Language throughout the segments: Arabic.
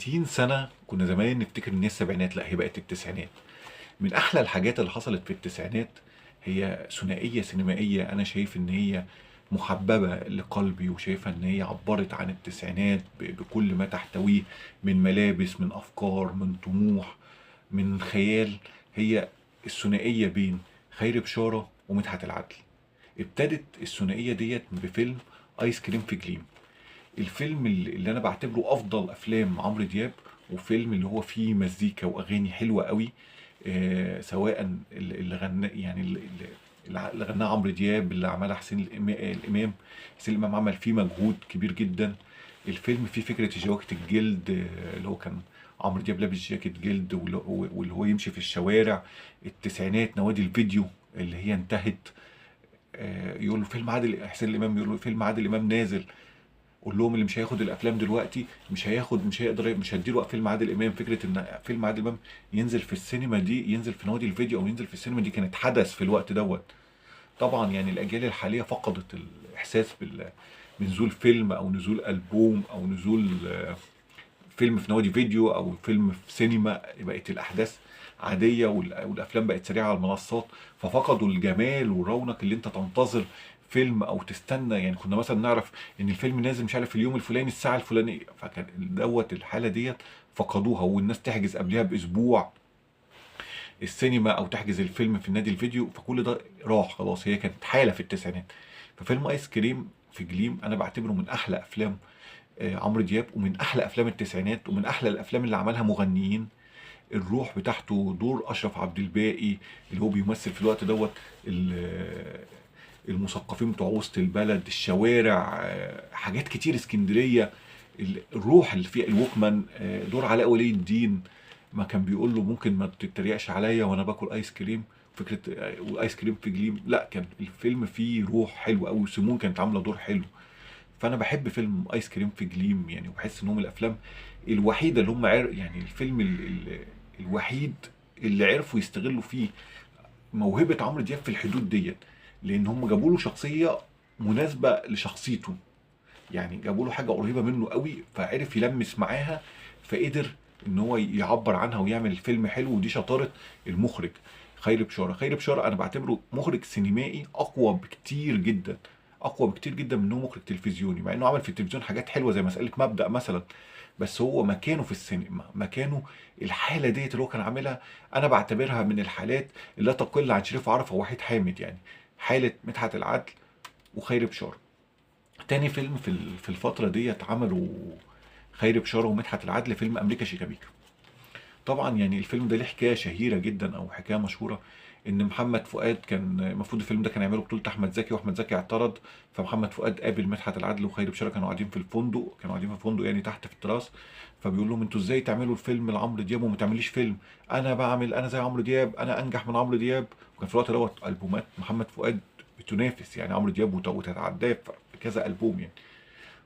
30 سنة كنا زمان نفتكر ان هي السبعينات، لا هي بقت التسعينات. من احلى الحاجات اللي حصلت في التسعينات هي ثنائية سينمائية انا شايف ان هي محببة لقلبي، وشايفها ان هي عبرت عن التسعينات بكل ما تحتويه من ملابس، من افكار، من طموح، من خيال. هي الثنائية بين خيري بشارة ومدحت العدل. ابتدت الثنائية ديت بفيلم ايس كريم في جليم، الفيلم اللي انا بعتبره افضل افلام عمرو دياب، وفيلم اللي هو فيه مزيكا واغاني حلوه قوي. سواء اللي غنى يعني اللي غناه عمرو دياب، اللي عملها حسين الامام. حسين الامام عمل فيه مجهود كبير جدا. الفيلم فيه فكره جواكت الجلد، اللي هو كان عمرو دياب لابس جاكيت جلد، واللي هو يمشي في الشوارع. التسعينات نوادي الفيديو اللي هي انتهت. يقول له فيلم عادل، حسين الامام يقول له فيلم عادل امام نازل، قول لهم اللي مش هياخد الافلام دلوقتي مش هيقدر، مش هديله فيلم عادل امام. فكره ان فيلم عادل امام ينزل في السينما دي، ينزل في نوادي الفيديو او ينزل في السينما، دي كانت حدث في الوقت دوت. طبعا يعني الاجيال الحاليه فقدت الاحساس بنزول فيلم او نزول البوم او نزول فيلم في نوادي فيديو او فيلم في سينما. بقت الاحداث عاديه، والافلام بقت سريعه على المنصات، ففقدوا الجمال والرونق اللي انت تنتظر فيلم او تستنى. يعني كنا مثلا نعرف ان الفيلم نازل مش عارف في اليوم الفلاني الساعه الفلانيه، فكان دوت الحاله ديت فقدوها، والناس تحجز قبلها باسبوع السينما او تحجز الفيلم في النادي الفيديو، فكل ده راح خلاص. هي كانت حاله في التسعينات. ففيلم ايس كريم في جليم انا بعتبره من احلى افلام عمرو دياب، ومن احلى افلام التسعينات، ومن احلى الافلام اللي عملها مغنيين. الروح بتاعته دور اشرف عبد الباقي اللي هو بيمثل في الوقت دوت المثقفين بتوع وسط البلد، الشوارع، حاجات كتير، اسكندريه، الروح اللي فيها الوكمان، دور علاء ولي الدين. ما كان بيقول له ممكن ما تتريقش عليا وانا باكل ايس كريم، فكره وايس كريم في جليم. لا كان الفيلم فيه روح حلوه قوي، وسيمون كانت عامله دور حلو. فانا بحب فيلم ايس كريم في جليم يعني، وبحس ان هم الافلام الوحيده اللي هم يعني الفيلم الوحيد اللي عرفوا يستغلوا فيه موهبه عمرو دياب في الحدود ديت. لان هم جابوا له شخصيه مناسبه لشخصيته، يعني جابوا له حاجه قريبه منه قوي، فعرف يلمس معاها، فقدر ان هو يعبر عنها ويعمل فيلم حلو. ودي شطاره المخرج خيري بشاره. خيري بشاره انا بعتبره مخرج سينمائي اقوى بكتير جدا، اقوى بكتير جدا من انه مخرج تلفزيوني، مع انه عمل في التلفزيون حاجات حلوه زي مساله مبدأ مثلا. بس هو مكانه في السينما، مكانه الحاله ديت اللي هو كان عاملها. انا بعتبرها من الحالات اللي لا تقل عن شريف عرفة ووحيد حامد، يعني حاله مدحت العدل وخيري بشاره. تاني فيلم في الفترة ديت عملوا خيري بشارة ومدحت العدل، فيلم أمريكا شيكابيكا. طبعا يعني الفيلم ده ليه حكاية شهيرة جدا أو حكاية مشهورة. إن محمد فؤاد كان المفروض الفيلم ده كان يعمله بطولة أحمد زكي، وأحمد زكي اعترض. فمحمد فؤاد قابل مدحت العدل وخيري بشارة، كانوا قاعدين في الفندق، يعني تحت في التراس. فبيقول لهم انتوا ازاي تعملوا الفيلم لعمرو دياب وما تعمليش فيلم؟ انا زي عمرو دياب، انا انجح من عمرو دياب. وكان في الوقت دوت البومات محمد فؤاد بتنافس يعني عمرو دياب وتتعداه في كذا البوم يعني.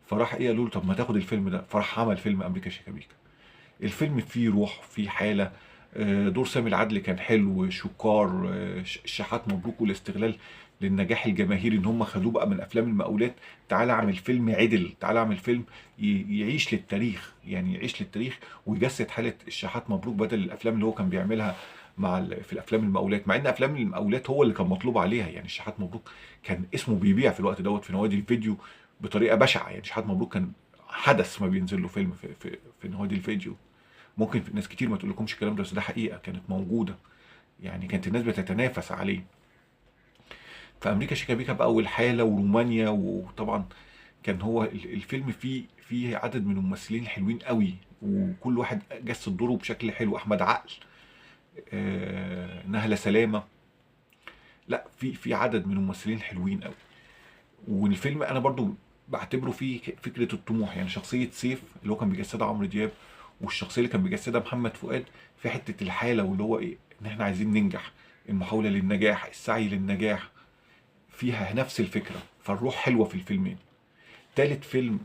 فراح ايه قالوا له طب ما تاخد الفيلم ده، فراح عمل فيلم امريكا شيكابيكا. الفيلم فيه روح، فيه حاله. دور سامي العدل كان حلو، شكار، الشحات مبروك، والاستغلال للنجاح الجماهيري ان هم خدوه بقى من افلام المقاولات. تعالى اعمل فيلم عدل، تعالى اعمل فيلم يعيش للتاريخ، يعني يعيش للتاريخ ويجسد حاله الشحات مبروك بدل الافلام اللي هو كان بيعملها في الافلام المقاولات. مع ان افلام المقاولات هو اللي كان مطلوب عليها، يعني الشحات مبروك كان اسمه بيبيع في الوقت دوت في نوادي الفيديو بطريقه بشعه. يعني شحات مبروك كان حدث ما بينزل له فيلم في نوادي الفيديو. ممكن في ناس كتير ما تقول لكمش الكلام ده، بس ده حقيقه كانت موجوده. يعني كانت الناس بتتنافس عليه. في امريكا شيكابيكا بقى والحاله ورومانيا، وطبعا كان هو الفيلم فيه عدد من الممثلين الحلوين قوي، وكل واحد جسد دوره بشكل حلو. احمد عقل، نهله سلامه، لا في عدد من الممثلين الحلوين قوي. والفيلم انا برضو بعتبره فيه فكره الطموح، يعني شخصيه سيف اللي هو كان بيجسدها عمرو دياب، والشخصيه اللي كان بيجسدها محمد فؤاد، في حته الحاله واللي هو ايه، ان احنا عايزين ننجح، المحاوله للنجاح، السعي للنجاح، فيها نفس الفكره. فالروح حلوه في الفيلمين. تالت فيلم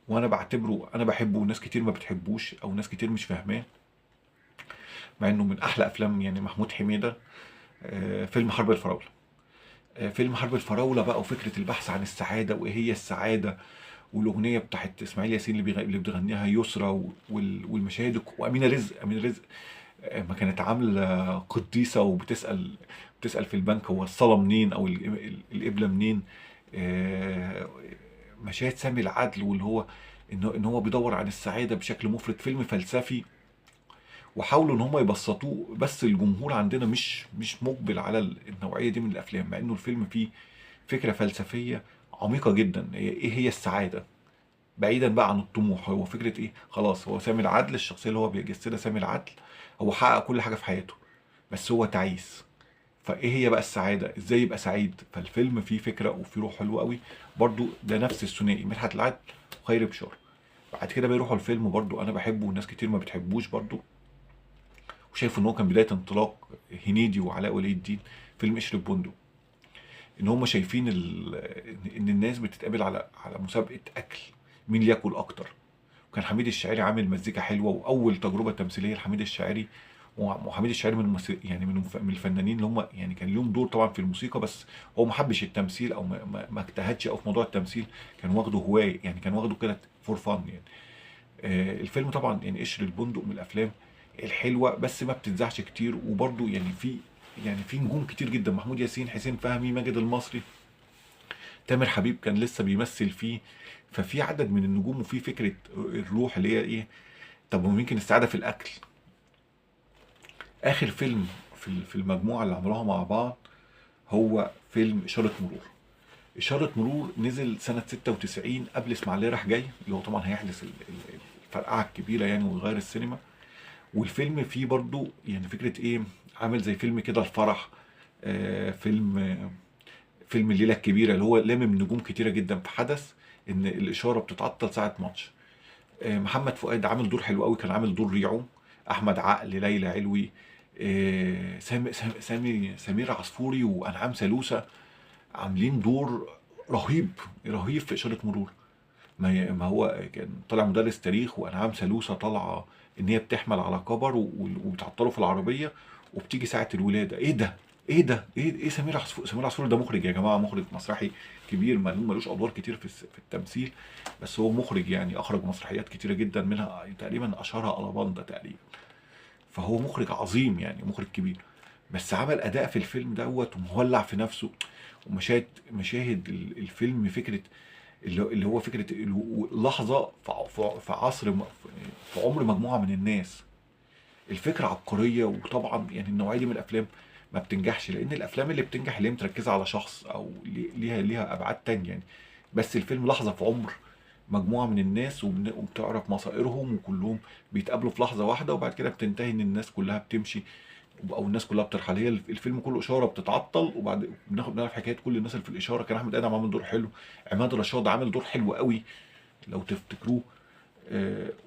وانا بعتبره انا بحبه وناس كتير ما بتحبوش او ناس كتير مش فاهماه، مع انه من احلى افلام يعني محمود حميده، فيلم حرب الفراوله. فيلم حرب الفراوله بقى، وفكره البحث عن السعاده وايه هي السعاده، والاغنيه بتاعت اسماعيل ياسين اللي بتغنيها يسرا، والمشاهد، وامينه رزق. امينه رزق ما كانت عامله قديسه بتسال في البنك هو الصلاه منين او القبله منين. آه، مشاهد سامي العدل، واللي هو ان هو بيدور عن السعاده بشكل مفرط. فيلم فلسفي، وحاولوا ان هم يبسطوه، بس الجمهور عندنا مش مقبل على النوعيه دي من الافلام، مع انه الفيلم فيه فكره فلسفيه عميقه جدا. ايه هي السعاده؟ بعيدا بقى عن الطموح، هو فكره ايه؟ خلاص، هو سامي العدل، الشخصيه اللي هو بيجسدها سامي العدل، هو حقق كل حاجه في حياته، بس هو تعيس. فايه هي بقى السعاده؟ ازاي يبقى سعيد؟ فالفيلم فيه فكره وفيه روح حلوه قوي. برضو ده نفس الثنائي، مدحت العدل وخيري بشار. بعد كده بيروحوا الفيلم برضو انا بحبه وناس كتير ما بتحبوش برضو، وشايف ان هو كان بدايه انطلاق هنيدي وعلاء ولي الدين، فيلم قشر البندق. ان هم شايفين ان الناس بتتقابل على مسابقه اكل، مين اللي ياكل اكتر. وكان حميد الشاعري عامل مزيكا حلوه، واول تجربه تمثيليه لحميد الشاعري. وحميد الشاعري يعني من الفنانين اللي هم يعني كان لهم دور طبعا في الموسيقى، بس هو ما حبش التمثيل، او ما اجتهدش قوي في موضوع التمثيل، كان واخده هوايه يعني، كان واخده كده فور فن يعني. الفيلم طبعا يعني قشر البندق من الافلام الحلوه، بس ما بتتذاعش كتير. وبرده يعني في نجوم كتير جدا، محمود ياسين، حسين فهمي، ماجد المصري، تامر حبيب كان لسه بيمثل فيه. ففي عدد من النجوم، وفي فكره الروح اللي هي ايه. طب ويمكن السعاده في الاكل. اخر فيلم في المجموعه اللي عملوها مع بعض هو فيلم اشاره مرور. اشاره مرور نزل سنه 96 قبل اسماعيليه رايح جاي، اللي هو طبعا هيحدث الفرقعه الكبيره يعني ويغير السينما. والفيلم فيه برضو يعني فكرة ايه، عامل زي فيلم كده الفرح. فيلم الليلة الكبيرة، اللي هو لامم نجوم كتيرة جدا في حدث ان الإشارة بتتعطل ساعة ماتش. محمد فؤاد عامل دور حلو قوي، كان عامل دور ريعو. أحمد عقل، ليلى علوي، سمير عصفوري وأنعام سالوسة، عاملين دور رهيب رهيب في إشارة مرور. ما هو كان طالع مدرس تاريخ، وانعام سالوسة طالعه ان هي بتحمل على كبر، وبتعطله في العربيه، وبتيجي ساعه الولاده. ايه ده؟ ايه سمير عصفور ده مخرج يا جماعه، مخرج مسرحي كبير، ملوش ادوار كتير في التمثيل، بس هو مخرج يعني، اخرج مسرحيات كتيره جدا، منها تقريبا اشهرها الاباندا تقريبا. فهو مخرج عظيم يعني، مخرج كبير، بس عمل اداء في الفيلم دوت ومولع في نفسه. مشاهد الفيلم، فكره اللي هو فكره لحظه في عصر في عمر مجموعه من الناس. الفكره عبقريه، وطبعا يعني النوعيه دي من الافلام ما بتنجحش، لان الافلام اللي بتنجح اللي هي متركزه على شخص، او ليها ابعاد تانية يعني. بس الفيلم لحظه في عمر مجموعه من الناس، وبتعرف مصائرهم، وكلهم بيتقابلوا في لحظه واحده، وبعد كده بتنتهي ان الناس كلها بتمشي، او الناس كلها بترحل. هي الفيلم كله اشاره بتتعطل، وبعد بنعرف حكايه كل الناس اللي في الاشاره. كان احمد ادم عامل دور حلو، عماد رشاد عامل دور حلو قوي لو تفتكروه.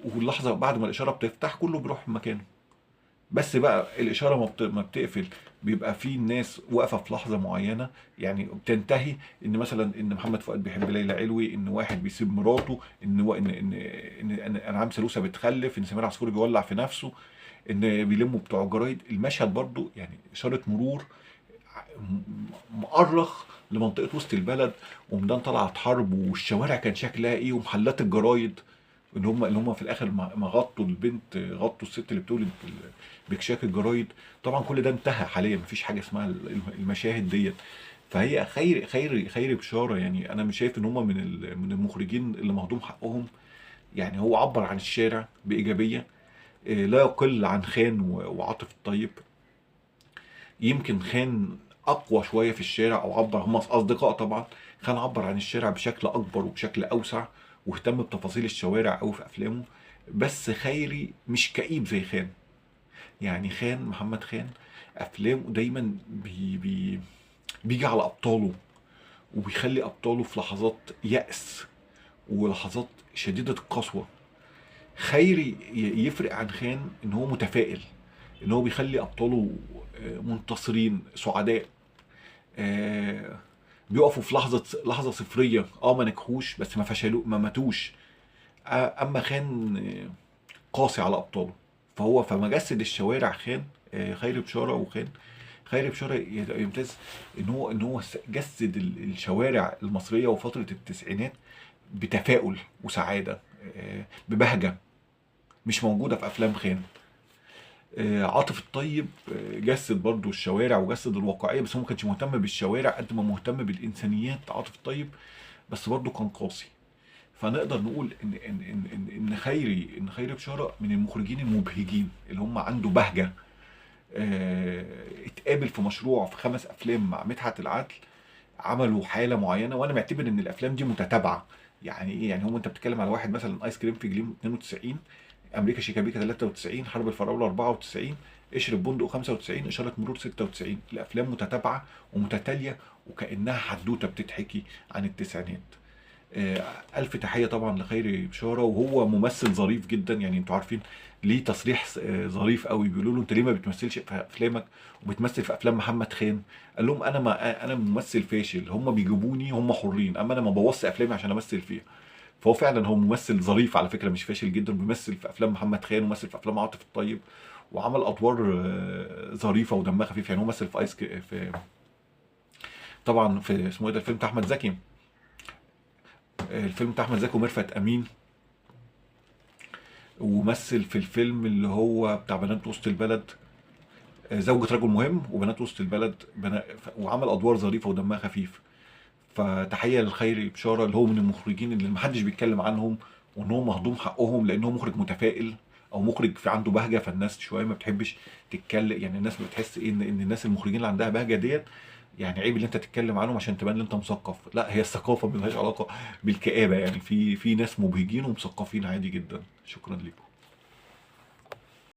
واللحظه بعد ما الاشاره بتفتح كله بيروح مكانه. بس بقى الاشاره ما بتقفل، بيبقى في ناس واقفه في لحظه معينه يعني، بتنتهي ان مثلا ان محمد فؤاد بيحب ليلى علوي، ان واحد بيسيب مراته، ان و- ان ان ان انعام سالوسة بتخلف، ان سمير عصفوري بيولع في نفسه، ان بيلموا بتوع الجرايد. المشهد برضو يعني اشاره مرور مؤرخ لمنطقه وسط البلد، وميدان طلعت حرب، والشوارع كان شكلها ايه، ومحلات الجرايد، اللي هم في الاخر ما غطوا البنت، غطوا الست اللي بتولد بكشاك الجرايد. طبعا كل ده انتهى حاليا، مفيش حاجه اسمها المشاهد ديت. فهي خير بشاره يعني. انا مش شايف ان هم من المخرجين اللي مهضوم حقهم. يعني هو عبر عن الشارع بايجابيه، لا يقل عن خان وعاطف الطيب. يمكن خان اقوى شويه في الشارع، او عبر، هم اصدقاء طبعا. خان عبر عن الشارع بشكل اكبر وبشكل اوسع، واهتم بتفاصيل الشوارع قوي في افلامه. بس خيري مش كئيب زي خان. يعني محمد خان افلامه دايما بيجي على ابطاله، وبيخلي ابطاله في لحظات يأس ولحظات شديدة القسوة. خيري يفرق عن خان ان هو متفائل، ان هو بيخلي ابطاله منتصرين سعداء، آه، بيقفوا في لحظه صفريه. ما نجحوش، بس ما فشلوا، ما ماتوش. اما خان قاسي على ابطاله. فمجسد الشوارع خان، خيري بشاره. خيري بشاره يمتاز ان هو جسد الشوارع المصريه وفتره التسعينات بتفاؤل وسعاده، ببهجه مش موجوده في افلام خان. عاطف الطيب جسد برضو الشوارع وجسد الواقعيه، بس هو ما كانش مهتم بالشوارع قد ما مهتم بالانسانيات. عاطف الطيب بس برضو كان قاسي. فنقدر نقول ان خيري بشاره من المخرجين المبهجين اللي هم عنده بهجه. اتقابل في مشروع في 5 افلام مع مدحت العدل، عملوا حاله معينه، وانا معتبر ان الافلام دي متتابعه. يعني ايه؟ يعني هم انت بتتكلم على واحد مثلا ايس كريم في جليم 92، امريكا شيكابيكا 93، حرب الفراوله 94، قشر البندق 95، اشاره مرور 96. الافلام متتابعه ومتتاليه وكانها حدوته بتتحكي عن التسعينات. ألف تحية طبعا لخيري بشارة، وهو ممثل ظريف جدا. يعني انتوا عارفين ليه تصريح ظريف قوي، بيقولوا له انت ليه ما بتمثلش في افلامك وبتمثل في افلام محمد خان؟ قال لهم انا ما انا ممثل فاشل، هم بيجيبوني هم حرين، اما انا ما بوصي افلامي عشان امثل فيها. فهو فعلا هو ممثل ظريف على فكرة، مش فاشل جدا. بيمثل في افلام محمد خان ومثل في افلام عاطف الطيب، وعمل ادوار ظريفة ودمها خفيف. يعني هو مثل في في طبعا في اسمه ايه ده الفيلم بتاع احمد زكي، الفيلم بتاع احمد زكي وميرفت امين. ومثل في الفيلم اللي هو بتاع بنات وسط البلد، زوجة رجل مهم وبنات وسط البلد، وعمل ادوار ظريفه ودمها خفيف. فتحيه للخيري بشاره اللي هو من المخرجين اللي محدش بيتكلم عنهم، وان هو مهضوم حقهم لان هو مخرج متفائل او مخرج في عنده بهجه. فالناس شويه ما بتحبش تتكلم، يعني الناس بتحس ان الناس المخرجين اللي عندها بهجه ديت يعني عيب اللي انت تتكلم عنهم عشان تبان ان انت مثقف. لا، هي الثقافه ملهاش علاقه بالكآبه. يعني في ناس مبهجين ومثقفين عادي جدا. شكرا لكم.